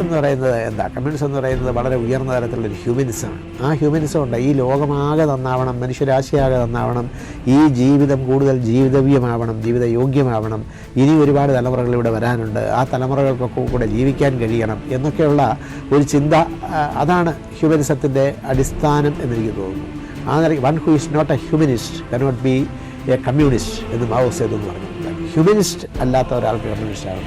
എന്ന് പറയുന്നത് എന്താ? കമ്മ്യൂണിസം എന്ന് പറയുന്നത് വളരെ ഉയർന്ന തരത്തിലുള്ളൊരു ഹ്യൂമനിസമാണ്. ആ ഹ്യൂമനിസം ഉണ്ട്. ഈ ലോകമാകെ നന്നാവണം, മനുഷ്യരാശിയാകെ നന്നാവണം, ഈ ജീവിതം കൂടുതൽ ജീവിതവ്യമാവണം, ജീവിതയോഗ്യമാവണം, ഇനി ഒരുപാട് തലമുറകൾ ഇവിടെ വരാനുണ്ട്, ആ തലമുറകൾക്കൊക്കെ കൂടെ ജീവിക്കാൻ കഴിയണം എന്നൊക്കെയുള്ള ഒരു ചിന്ത, അതാണ് ഹ്യൂമനിസത്തിൻ്റെ അടിസ്ഥാനം എന്നെനിക്ക് തോന്നുന്നു. ആ നിലയ്ക്ക് one who is not a humanist cannot be a communist എന്ന് മാവോ സേതു പറഞ്ഞു. ഹ്യൂമനിസ്റ്റ് അല്ലാത്ത ഒരാൾക്ക് കമ്മ്യൂണിസ്റ്റ് ആകും.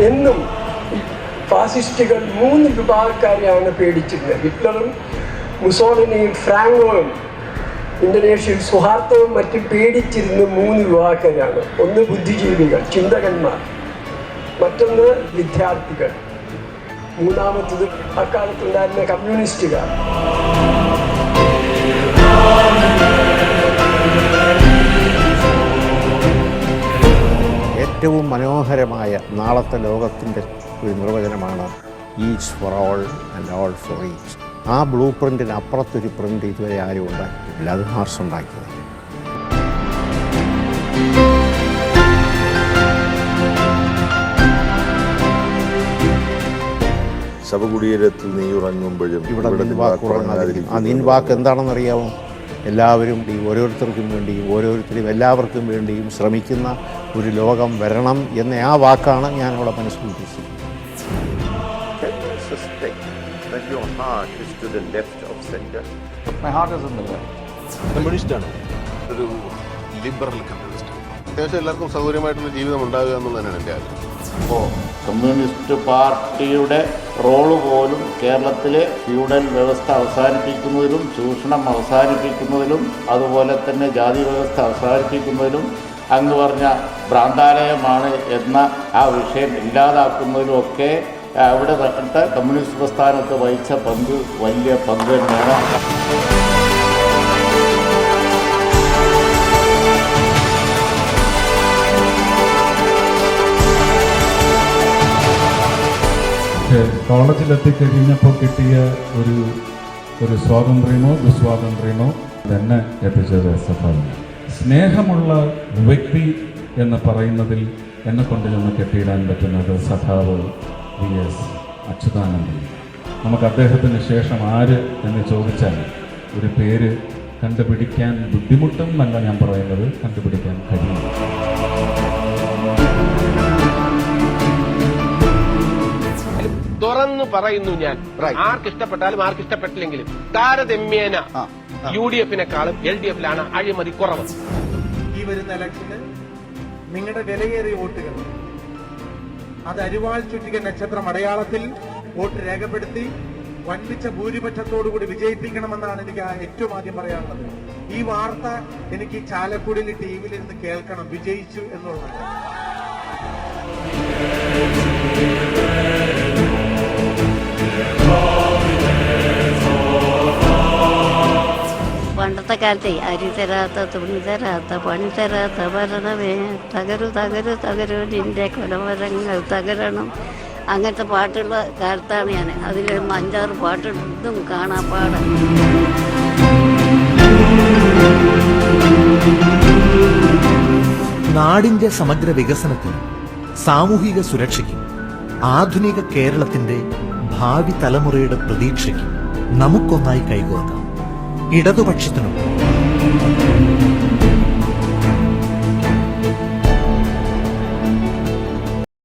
എന്നും ഫാസിസ്റ്റുകൾ 3 വിഭാഗക്കാരെയാണ് പേടിച്ചിരുന്നത്. ഹിറ്റ്ലറും മുസോളിനിയും ഫ്രാങ്കോയും ഇന്തോനേഷ്യയിൽ സുഹാർത്തോവും മറ്റും പേടിച്ചിരുന്ന 3 വിഭാഗക്കാരാണ്. ഒന്ന് ബുദ്ധിജീവികൾ, ചിന്തകന്മാർ, മറ്റൊന്ന് വിദ്യാർത്ഥികൾ, മൂന്നാമത്തത് അക്കാലത്തുണ്ടായിരുന്ന കമ്മ്യൂണിസ്റ്റുകാർ. ഏറ്റവും മനോഹരമായ നാളത്തെ ലോകത്തിൻ്റെ ഒരു നിർവചനമാണ് each for all and all for each. ആ ബ്ലൂ പ്രിൻറ്റിന് അപ്പുറത്തൊരു പ്രിൻ്റ് ഇതുവരെ ആരും ഉണ്ടാക്കിയിട്ടില്ല. അത് മാർക്സ് ഉണ്ടാക്കിയത്. ശവകുടീരത്തിൽ നീ ഉറങ്ങുമ്പോഴും ഇവിടെ നിൻവാക്കുറങ്ങാതിരിക്കും. ആ നിൻവാക്ക് എന്താണെന്നറിയാമോ? എല്ലാവരും ഓരോരുത്തർക്കും വേണ്ടിയും ഓരോരുത്തരും എല്ലാവർക്കും വേണ്ടിയും ശ്രമിക്കുന്ന ഒരു ലോകം വരണം എന്ന ആ വാക്കാണ് ഞാൻ അവിടെ മനസ്സിൽ ഉദ്ദേശിക്കുന്നത്. അത്യാവശ്യം എല്ലാവർക്കും സൗകര്യമായിട്ടുള്ള ജീവിതം ഉണ്ടാകുക എന്നുള്ളതാണ് എൻ്റെ ആഗ്രഹം. അപ്പോൾ കമ്മ്യൂണിസ്റ്റ് പാർട്ടിയുടെ റോള് പോലും കേരളത്തിലെ ഫ്യൂഡൽ വ്യവസ്ഥ അവസാനിപ്പിക്കുന്നതിലും ചൂഷണം അവസാനിപ്പിക്കുന്നതിലും അതുപോലെ തന്നെ ജാതി വ്യവസ്ഥ അവസാനിപ്പിക്കുന്നതിലും അങ്ങ് പറഞ്ഞ ഭ്രാന്താലയമാണ് എന്ന ആ വിഷയം ഇല്ലാതാക്കുന്നതിലുമൊക്കെ അവിടെ കമ്മ്യൂണിസ്റ്റ് പ്രസ്ഥാനത്ത് വഹിച്ച പങ്ക് വലിയ പങ്ക് തന്നെയാണ്. കോളേജിലെത്തിക്കഴിഞ്ഞപ്പോൾ കിട്ടിയ ഒരു സ്വാതന്ത്ര്യമോ ദുസ്വാതന്ത്ര്യമോ തന്നെ എത്തിച്ചത് സഭാവിന്. സ്നേഹമുള്ള വ്യക്തി എന്ന് പറയുന്നതിൽ എന്നെ കൊണ്ട് നിന്ന് കെട്ടിയിടാൻ പറ്റുന്നത് സഖാവ് VS അച്യുതാനന്ദൻ. നമുക്ക് അദ്ദേഹത്തിന് ശേഷം ആര് എന്ന് ചോദിച്ചാൽ ഒരു പേര് കണ്ടുപിടിക്കാൻ ബുദ്ധിമുട്ടെന്നല്ല ഞാൻ പറയുന്നത്, കണ്ടുപിടിക്കാൻ കഴിയും. തുറന്നു പറയുന്നു ഞാൻ, ആർക്കിഷ്ടപ്പെട്ടാലും ആർക്കിഷ്ടപ്പെട്ടില്ലെങ്കിലും താരതമ്യേന UDF-നെക്കാളും LDF-ലാണ് അഴിമതി കുറവ്. ഈ വരുന്ന ഇലക്ഷന് നിങ്ങളുടെ വിലയേറിയ വോട്ടുകൾ അത് അരിവാൾ ചുറ്റിക നക്ഷത്രം അടയാളത്തിൽ വോട്ട് രേഖപ്പെടുത്തി വൻപിച്ച ഭൂരിപക്ഷത്തോടുകൂടി വിജയിപ്പിക്കണമെന്നാണ് എനിക്ക് ഏറ്റവും ആദ്യം പറയാനുള്ളത്. ഈ വാർത്ത എനിക്ക് ചാലക്കുടിയിൽ ടിവിയിലിരുന്ന് കേൾക്കണം, വിജയിച്ചു എന്നുള്ളത്. പണ്ടത്തെ കാലത്തെ അരി തരാത്ത തുണി തരാത്ത പണി തരാത്ത ഭരണമേ തകരു തകരു തകരു നിന്റെ കൊലമരങ്ങൾ തകരണം, അങ്ങനത്തെ പാട്ടുള്ള കാലത്താണ് ഞാൻ. അതിൽ 5-6 പാട്ടും കാണാൻ പാടാം. നാടിന്റെ സമഗ്ര വികസനത്തിനും സാമൂഹിക സുരക്ഷയ്ക്കും ആധുനിക കേരളത്തിന്റെ ഭാവി തലമുറയുടെ പ്രതീക്ഷയ്ക്കും നമുക്കൊന്നായി കൈകോർക്കാം. ഇടതുപക്ഷത്തിനൊപ്പം.